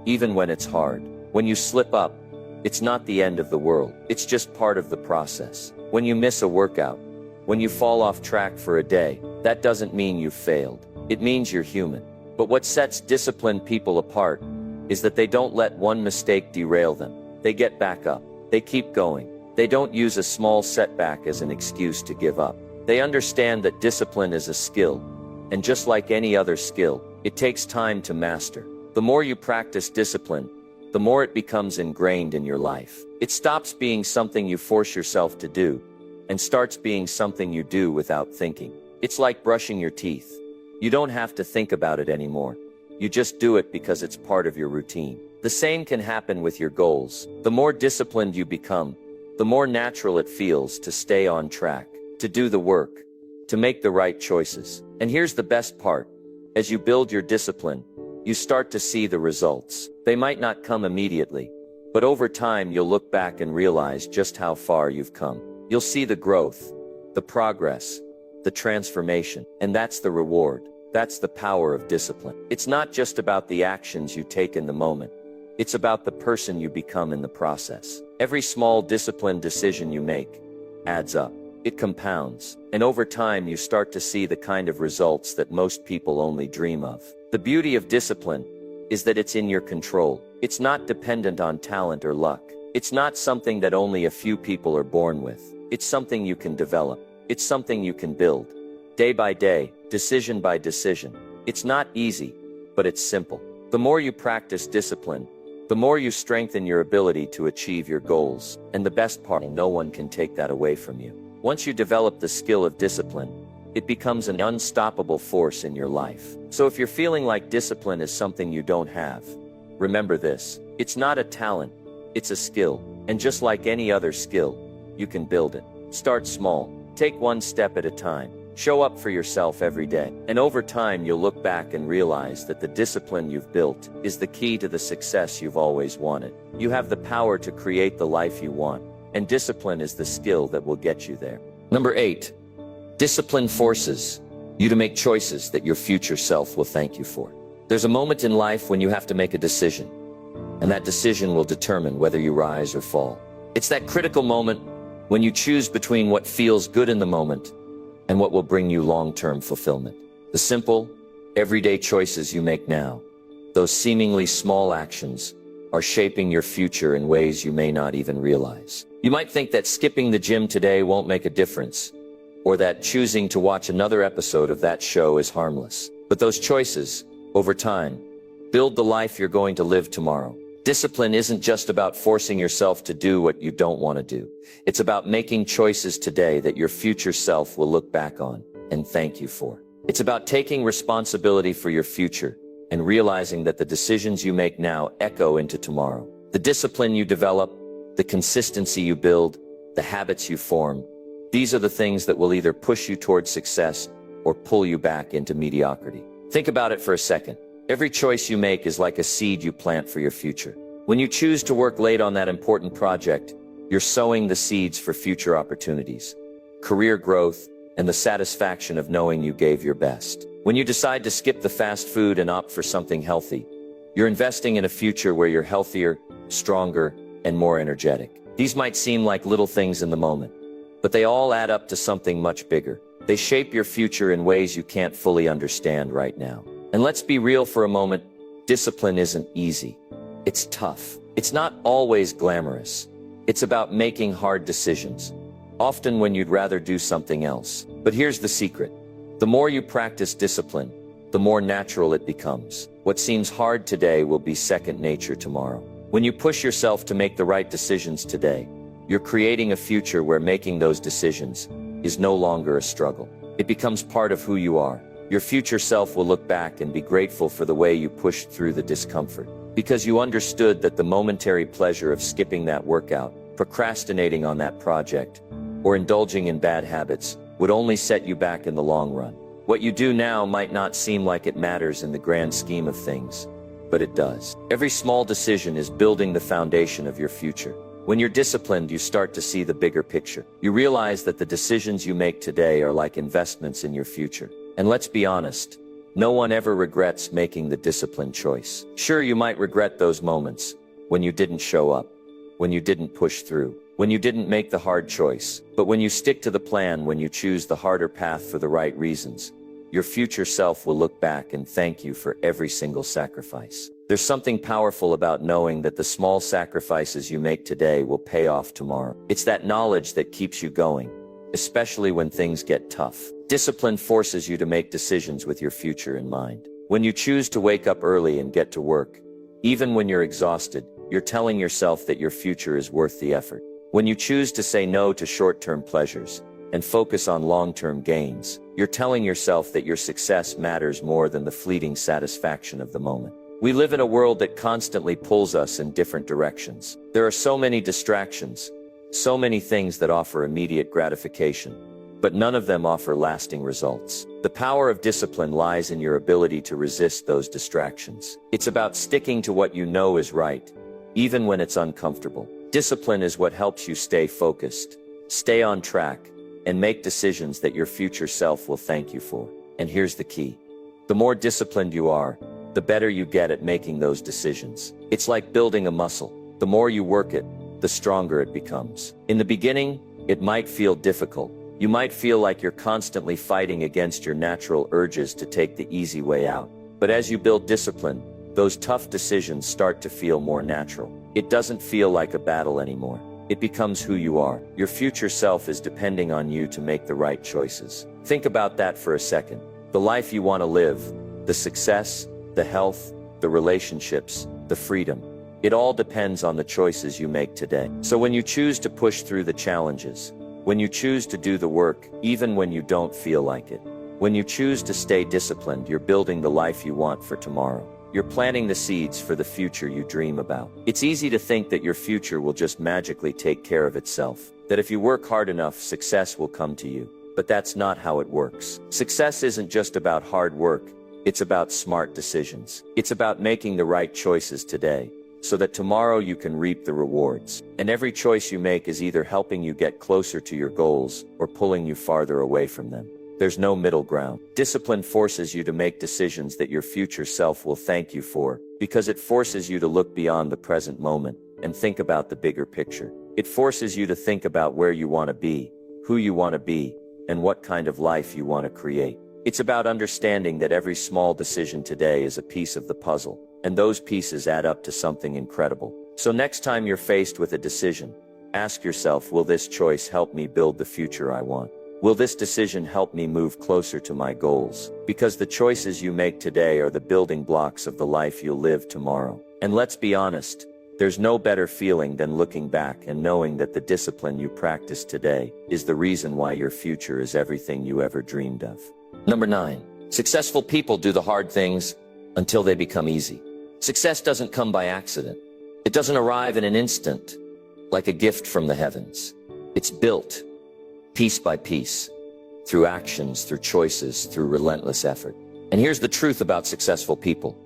even when it's hard. When you slip up, it's not the end of the world. It's just part of the process. When you miss a workout, when you fall off track for a day, that doesn't mean you've failed. It means you're human. But what sets disciplined people apart is that they don't let one mistake derail them. They get back up. They keep going. They don't use a small setback as an excuse to give up. They understand that discipline is a skill, and just like any other skill, it takes time to master. The more you practice discipline, the more it becomes ingrained in your life. It stops being something you force yourself to do, and starts being something you do without thinking. It's like brushing your teeth. You don't have to think about it anymore. You just do it because it's part of your routine. The same can happen with your goals. The more disciplined you become, the more natural it feels to stay on track, to do the work, to make the right choices. And here's the best part. As you build your discipline, you start to see the results. They might not come immediately, but over time you'll look back and realize just how far you've come. You'll see the growth, the progress, the transformation, and that's the reward. That's the power of discipline. It's not just about the actions you take in the moment. It's about the person you become in the process. Every small disciplined decision you make adds up. it compounds. And over time, you start to see the kind of results that most people only dream of. The beauty of discipline is that it's in your control. It's not dependent on talent or luck. It's not something that only a few people are born with. It's something you can develop. It's something you can build. Day by day, decision by decision. It's not easy, but it's simple. The more you practice discipline, the more you strengthen your ability to achieve your goals. And the best part, no one can take that away from you. Once you develop the skill of discipline, it becomes an unstoppable force in your life. So if you're feeling like discipline is something you don't have, remember this: it's not a talent, it's a skill. And just like any other skill, you can build it. Start small, take one step at a time. Show up for yourself every day. And over time, you'll look back and realize that the discipline you've built is the key to the success you've always wanted. You have the power to create the life you want, and discipline is the skill that will get you there. Number 8, discipline forces you to make choices that your future self will thank you for. There's a moment in life when you have to make a decision, and that decision will determine whether you rise or fall. It's that critical moment when you choose between what feels good in the moment and what will bring you long-term fulfillment. The simple, everyday choices you make now, those seemingly small actions, are shaping your future in ways you may not even realize. You might think that skipping the gym today won't make a difference, or that choosing to watch another episode of that show is harmless. But those choices, over time, build the life you're going to live tomorrow. Discipline isn't just about forcing yourself to do what you don't want to do. It's about making choices today that your future self will look back on and thank you for. It's about taking responsibility for your future and realizing that the decisions you make now echo into tomorrow. The discipline you develop, the consistency you build, the habits you form, these are the things that will either push you towards success or pull you back into mediocrity. Think about it for a second. Every choice you make is like a seed you plant for your future. When you choose to work late on that important project, you're sowing the seeds for future opportunities, career growth, and the satisfaction of knowing you gave your best. When you decide to skip the fast food and opt for something healthy, you're investing in a future where you're healthier, stronger, and more energetic. These might seem like little things in the moment, but they all add up to something much bigger. They shape your future in ways you can't fully understand right now. And let's be real for a moment, discipline isn't easy. It's tough. It's not always glamorous. It's about making hard decisions, often when you'd rather do something else. But here's the secret. The more you practice discipline, the more natural it becomes. What seems hard today will be second nature tomorrow. When you push yourself to make the right decisions today, you're creating a future where making those decisions is no longer a struggle. It becomes part of who you are. Your future self will look back and be grateful for the way you pushed through the discomfort, because you understood that the momentary pleasure of skipping that workout, procrastinating on that project, or indulging in bad habits would only set you back in the long run. What you do now might not seem like it matters in the grand scheme of things, but it does. Every small decision is building the foundation of your future. When you're disciplined, you start to see the bigger picture. You realize that the decisions you make today are like investments in your future. And let's be honest, no one ever regrets making the disciplined choice. Sure, you might regret those moments when you didn't show up, when you didn't push through, when you didn't make the hard choice. But when you stick to the plan, when you choose the harder path for the right reasons, your future self will look back and thank you for every single sacrifice. There's something powerful about knowing that the small sacrifices you make today will pay off tomorrow. It's that knowledge that keeps you going, especially when things get tough. Discipline forces you to make decisions with your future in mind. When you choose to wake up early and get to work, even when you're exhausted, you're telling yourself that your future is worth the effort. When you choose to say no to short-term pleasures and focus on long-term gains, you're telling yourself that your success matters more than the fleeting satisfaction of the moment. We live in a world that constantly pulls us in different directions. There are so many distractions, so many things that offer immediate gratification, but none of them offer lasting results. The power of discipline lies in your ability to resist those distractions. It's about sticking to what you know is right, even when it's uncomfortable. Discipline is what helps you stay focused, stay on track, and make decisions that your future self will thank you for. And here's the key. The more disciplined you are, the better you get at making those decisions. It's like building a muscle. The more you work it, the stronger it becomes. In the beginning, it might feel difficult. You might feel like you're constantly fighting against your natural urges to take the easy way out. But as you build discipline, those tough decisions start to feel more natural. It doesn't feel like a battle anymore. It becomes who you are. Your future self is depending on you to make the right choices. Think about that for a second. The life you want to live, the success, the health, the relationships, the freedom. It all depends on the choices you make today. So when you choose to push through the challenges, when you choose to do the work, even when you don't feel like it, when you choose to stay disciplined, you're building the life you want for tomorrow. You're planting the seeds for the future you dream about. It's easy to think that your future will just magically take care of itself, that if you work hard enough, success will come to you. But that's not how it works. Success isn't just about hard work. It's about smart decisions. It's about making the right choices today, so that tomorrow you can reap the rewards. And every choice you make is either helping you get closer to your goals or pulling you farther away from them. There's no middle ground. Discipline forces you to make decisions that your future self will thank you for, because it forces you to look beyond the present moment and think about the bigger picture. It forces you to think about where you want to be, who you want to be, and what kind of life you want to create. It's about understanding that every small decision today is a piece of the puzzle, and those pieces add up to something incredible. So next time you're faced with a decision, ask yourself, will this choice help me build the future I want? Will this decision help me move closer to my goals? Because the choices you make today are the building blocks of the life you'll live tomorrow. And let's be honest, there's no better feeling than looking back and knowing that the discipline you practice today is the reason why your future is everything you ever dreamed of. Number 9. Successful people do the hard things until they become easy. Success doesn't come by accident. It doesn't arrive in an instant, like a gift from the heavens. It's built piece by piece, through actions, through choices, through relentless effort. And here's the truth about successful people.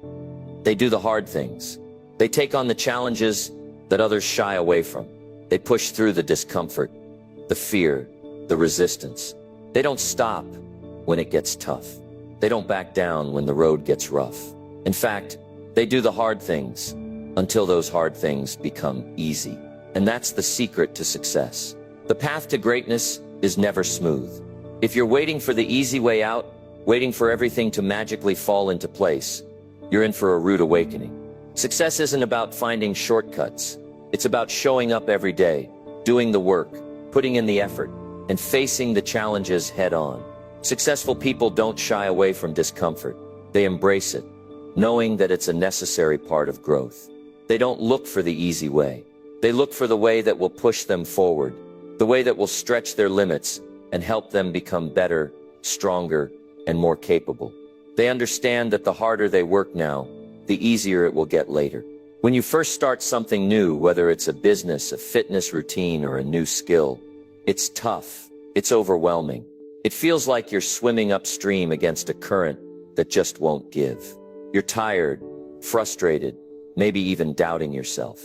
They do the hard things. They take on the challenges that others shy away from. They push through the discomfort, the fear, the resistance. They don't stop when it gets tough. They don't back down when the road gets rough. In fact, they do the hard things until those hard things become easy. And that's the secret to success. The path to greatness is never smooth. If you're waiting for the easy way out, waiting for everything to magically fall into place, you're in for a rude awakening. Success isn't about finding shortcuts. It's about showing up every day, doing the work, putting in the effort, and facing the challenges head on. Successful people don't shy away from discomfort. They embrace it, knowing that it's a necessary part of growth. They don't look for the easy way. They look for the way that will push them forward, the way that will stretch their limits and help them become better, stronger, and more capable. They understand that the harder they work now, the easier it will get later. When you first start something new, whether it's a business, a fitness routine, or a new skill, it's tough. It's overwhelming. It feels like you're swimming upstream against a current that just won't give. You're tired, frustrated, maybe even doubting yourself.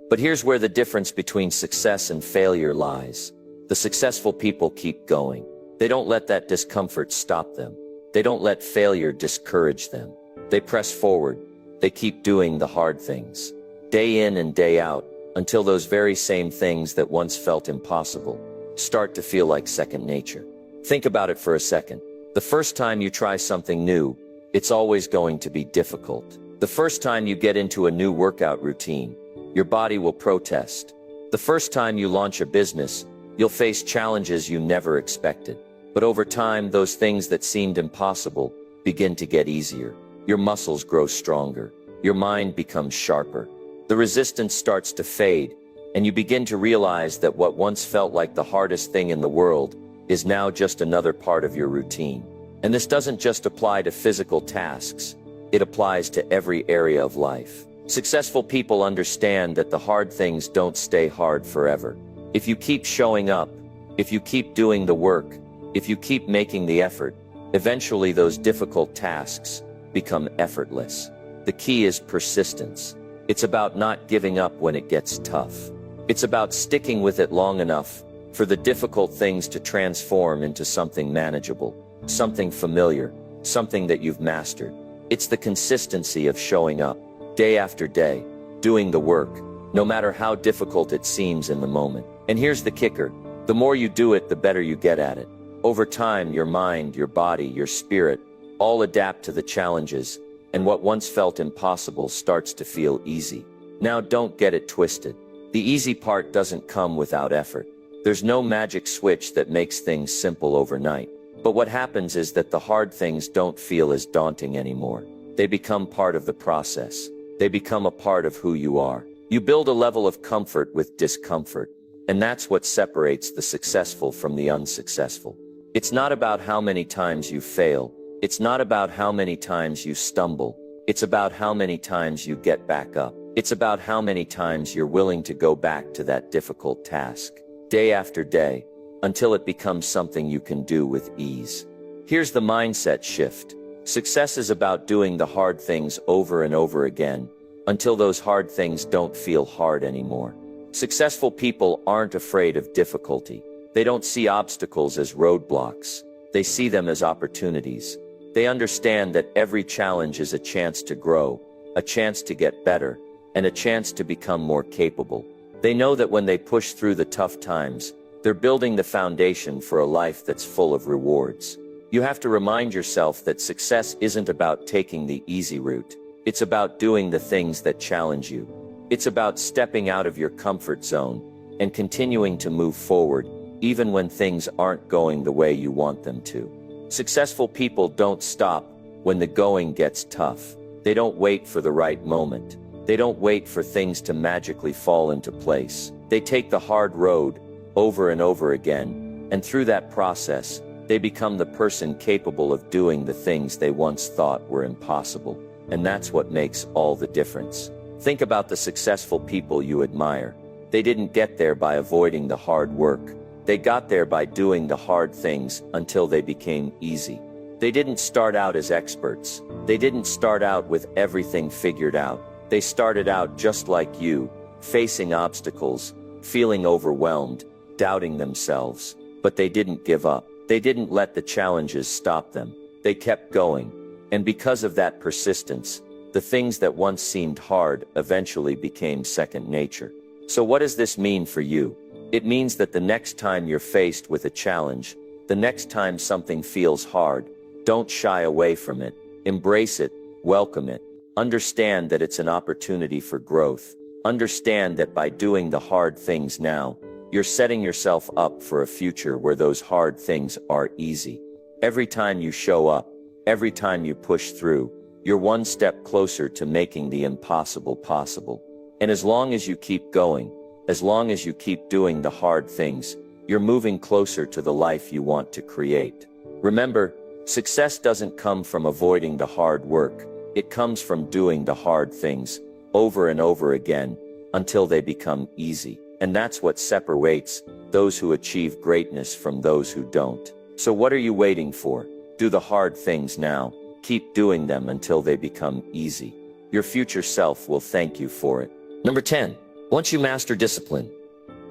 But here's where the difference between success and failure lies. The successful people keep going. They don't let that discomfort stop them. They don't let failure discourage them. They press forward. They keep doing the hard things, day in and day out, until those very same things that once felt impossible start to feel like second nature. Think about it for a second. The first time you try something new, it's always going to be difficult. The first time you get into a new workout routine, your body will protest. The first time you launch a business, you'll face challenges you never expected. But over time, those things that seemed impossible begin to get easier. Your muscles grow stronger. Your mind becomes sharper. The resistance starts to fade, and you begin to realize that what once felt like the hardest thing in the world is now just another part of your routine. And this doesn't just apply to physical tasks. It applies to every area of life. Successful people understand that the hard things don't stay hard forever. If you keep showing up, if you keep doing the work, if you keep making the effort, eventually those difficult tasks become effortless. The key is persistence. It's about not giving up when it gets tough. It's about sticking with it long enough for the difficult things to transform into something manageable, something familiar, something that you've mastered. It's the consistency of showing up, day after day, doing the work, no matter how difficult it seems in the moment. And here's the kicker. The more you do it, the better you get at it. Over time, your mind, your body, your spirit, all adapt to the challenges, and what once felt impossible starts to feel easy. Now, don't get it twisted. The easy part doesn't come without effort. There's no magic switch that makes things simple overnight. But what happens is that the hard things don't feel as daunting anymore. They become part of the process. They become a part of who you are. You build a level of comfort with discomfort, and that's what separates the successful from the unsuccessful. It's not about how many times you fail. It's not about how many times you stumble. It's about how many times you get back up. It's about how many times you're willing to go back to that difficult task, day after day, until it becomes something you can do with ease. Here's the mindset shift. Success is about doing the hard things over and over again, until those hard things don't feel hard anymore. Successful people aren't afraid of difficulty. They don't see obstacles as roadblocks. They see them as opportunities. They understand that every challenge is a chance to grow, a chance to get better, and a chance to become more capable. They know that when they push through the tough times, they're building the foundation for a life that's full of rewards. You have to remind yourself that success isn't about taking the easy route. It's about doing the things that challenge you. It's about stepping out of your comfort zone and continuing to move forward, even when things aren't going the way you want them to. Successful people don't stop when the going gets tough. They don't wait for the right moment. They don't wait for things to magically fall into place. They take the hard road over and over again, and through that process, they become the person capable of doing the things they once thought were impossible. And that's what makes all the difference. Think about the successful people you admire. They didn't get there by avoiding the hard work. They got there by doing the hard things until they became easy. They didn't start out as experts. They didn't start out with everything figured out. They started out just like you, facing obstacles, feeling overwhelmed, doubting themselves. But they didn't give up. They didn't let the challenges stop them. They kept going. And because of that persistence, the things that once seemed hard eventually became second nature. So what does this mean for you? It means that the next time you're faced with a challenge, the next time something feels hard, don't shy away from it. Embrace it, welcome it. Understand that it's an opportunity for growth. Understand that by doing the hard things now, you're setting yourself up for a future where those hard things are easy. Every time you show up, every time you push through, you're one step closer to making the impossible possible. And as long as you keep going, as long as you keep doing the hard things, you're moving closer to the life you want to create. Remember, success doesn't come from avoiding the hard work. It comes from doing the hard things over and over again until they become easy. And that's what separates those who achieve greatness from those who don't. So what are you waiting for? Do the hard things now. Keep doing them until they become easy. Your future self will thank you for it. Number 10. Once you master discipline,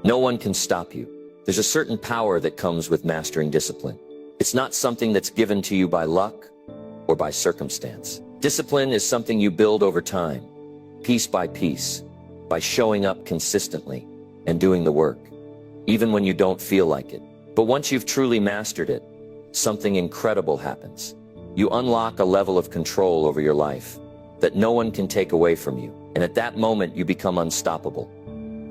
no one can stop you. There's a certain power that comes with mastering discipline. It's not something that's given to you by luck or by circumstance. Discipline is something you build over time, piece by piece, by showing up consistently and doing the work, even when you don't feel like it. But once you've truly mastered it, something incredible happens. You unlock a level of control over your life that no one can take away from you. And at that moment, you become unstoppable.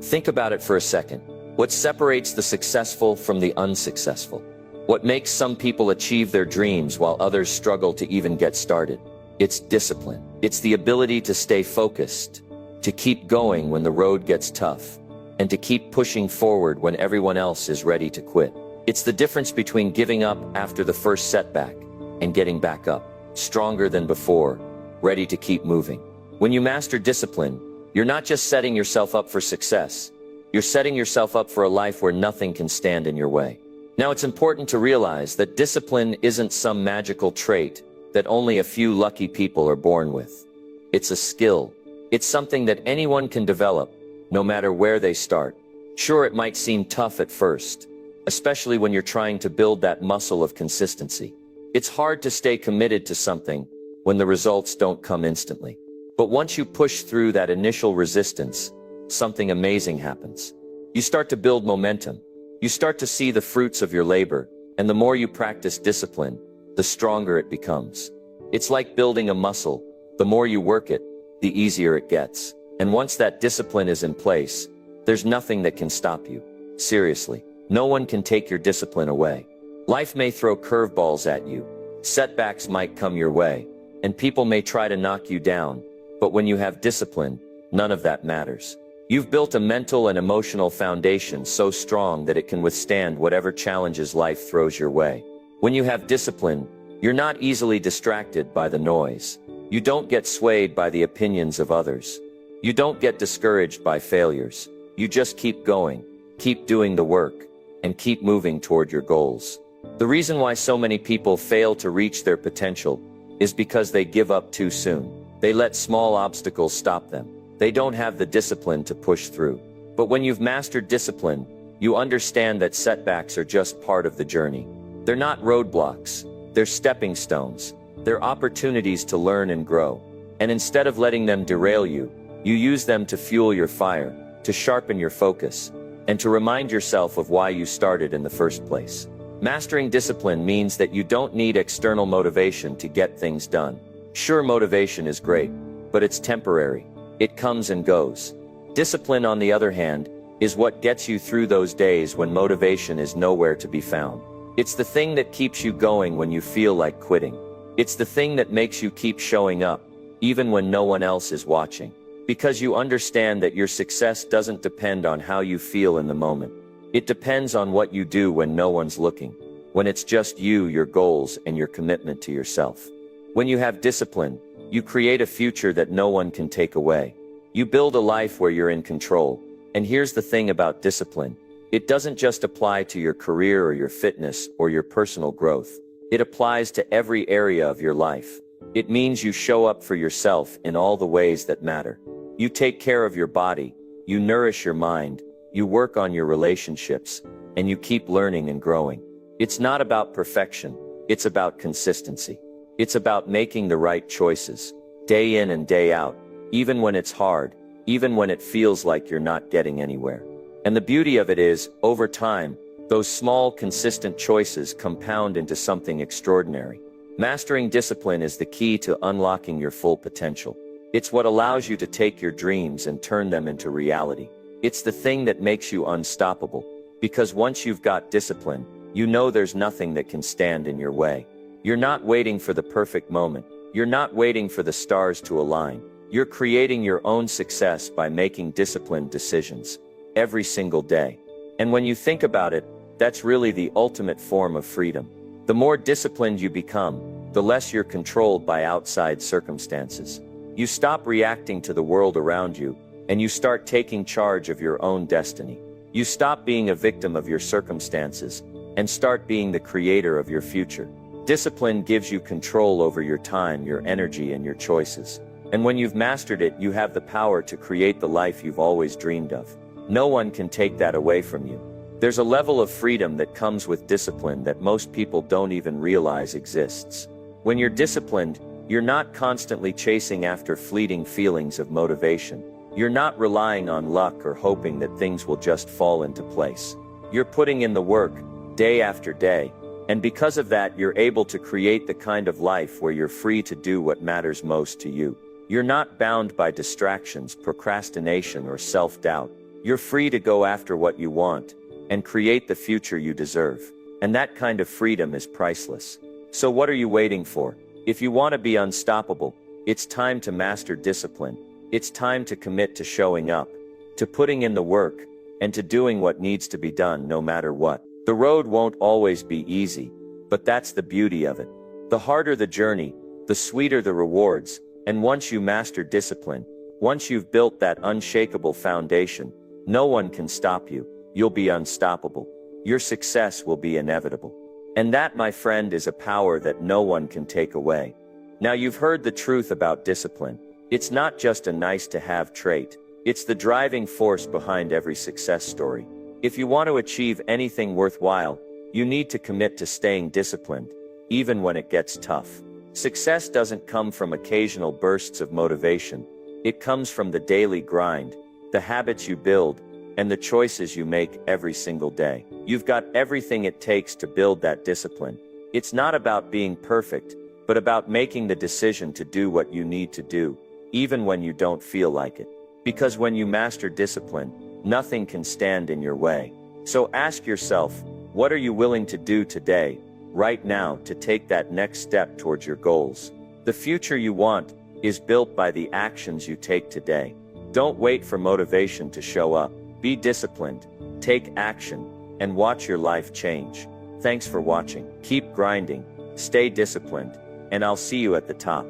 Think about it for a second. What separates the successful from the unsuccessful? What makes some people achieve their dreams while others struggle to even get started? It's discipline. It's the ability to stay focused, to keep going when the road gets tough, and to keep pushing forward when everyone else is ready to quit. It's the difference between giving up after the first setback and getting back up, stronger than before, ready to keep moving. When you master discipline, you're not just setting yourself up for success, you're setting yourself up for a life where nothing can stand in your way. Now, it's important to realize that discipline isn't some magical trait that only a few lucky people are born with. It's a skill. It's something that anyone can develop, no matter where they start. Sure, it might seem tough at first, especially when you're trying to build that muscle of consistency. It's hard to stay committed to something when the results don't come instantly. But once you push through that initial resistance, something amazing happens. You start to build momentum. You start to see the fruits of your labor, and the more you practice discipline, the stronger it becomes. It's like building a muscle. The more you work it, the easier it gets. And once that discipline is in place, there's nothing that can stop you. Seriously, no one can take your discipline away. Life may throw curveballs at you, setbacks might come your way, and people may try to knock you down, but when you have discipline, none of that matters. You've built a mental and emotional foundation so strong that it can withstand whatever challenges life throws your way. When you have discipline, you're not easily distracted by the noise. You don't get swayed by the opinions of others. You don't get discouraged by failures. You just keep going, keep doing the work, and keep moving toward your goals. The reason why so many people fail to reach their potential is because they give up too soon. They let small obstacles stop them. They don't have the discipline to push through. But when you've mastered discipline, you understand that setbacks are just part of the journey. They're not roadblocks. They're stepping stones. They're opportunities to learn and grow. And instead of letting them derail you, you use them to fuel your fire, to sharpen your focus, and to remind yourself of why you started in the first place. Mastering discipline means that you don't need external motivation to get things done. Sure, motivation is great, but it's temporary. It comes and goes. Discipline, on the other hand, is what gets you through those days when motivation is nowhere to be found. It's the thing that keeps you going when you feel like quitting. It's the thing that makes you keep showing up, even when no one else is watching. Because you understand that your success doesn't depend on how you feel in the moment. It depends on what you do when no one's looking, when it's just you, your goals, and your commitment to yourself. When you have discipline, you create a future that no one can take away. You build a life where you're in control. And here's the thing about discipline. It doesn't just apply to your career or your fitness or your personal growth. It applies to every area of your life. It means you show up for yourself in all the ways that matter. You take care of your body, you nourish your mind, you work on your relationships, and you keep learning and growing. It's not about perfection, it's about consistency. It's about making the right choices, day in and day out, even when it's hard, even when it feels like you're not getting anywhere. And the beauty of it is, over time, those small, consistent choices compound into something extraordinary. Mastering discipline is the key to unlocking your full potential. It's what allows you to take your dreams and turn them into reality. It's the thing that makes you unstoppable, because once you've got discipline, you know there's nothing that can stand in your way. You're not waiting for the perfect moment. You're not waiting for the stars to align. You're creating your own success by making disciplined decisions every single day. And when you think about it, that's really the ultimate form of freedom. The more disciplined you become, the less you're controlled by outside circumstances. You stop reacting to the world around you, and you start taking charge of your own destiny. You stop being a victim of your circumstances, and start being the creator of your future. Discipline gives you control over your time, your energy, and your choices. And when you've mastered it, you have the power to create the life you've always dreamed of. No one can take that away from you. There's a level of freedom that comes with discipline that most people don't even realize exists. When you're disciplined, you're not constantly chasing after fleeting feelings of motivation. You're not relying on luck or hoping that things will just fall into place. You're putting in the work, day after day, and because of that, you're able to create the kind of life where you're free to do what matters most to you. You're not bound by distractions, procrastination, or self-doubt. You're free to go after what you want and create the future you deserve. And that kind of freedom is priceless. So what are you waiting for? If you want to be unstoppable, it's time to master discipline. It's time to commit to showing up, to putting in the work, and to doing what needs to be done no matter what. The road won't always be easy, but that's the beauty of it. The harder the journey, the sweeter the rewards, and once you master discipline, once you've built that unshakable foundation, no one can stop you. You'll be unstoppable. Your success will be inevitable. And that, my friend, is a power that no one can take away. Now, you've heard the truth about discipline. It's not just a nice-to-have trait. It's the driving force behind every success story. If you want to achieve anything worthwhile, you need to commit to staying disciplined, even when it gets tough. Success doesn't come from occasional bursts of motivation. It comes from the daily grind, the habits you build, and the choices you make every single day. You've got everything it takes to build that discipline. It's not about being perfect, but about making the decision to do what you need to do, even when you don't feel like it. Because when you master discipline, nothing can stand in your way. So ask yourself, what are you willing to do today, right now, to take that next step towards your goals? The future you want is built by the actions you take today. Don't wait for motivation to show up. Be disciplined, take action, and watch your life change. Thanks for watching. Keep grinding, stay disciplined, and I'll see you at the top.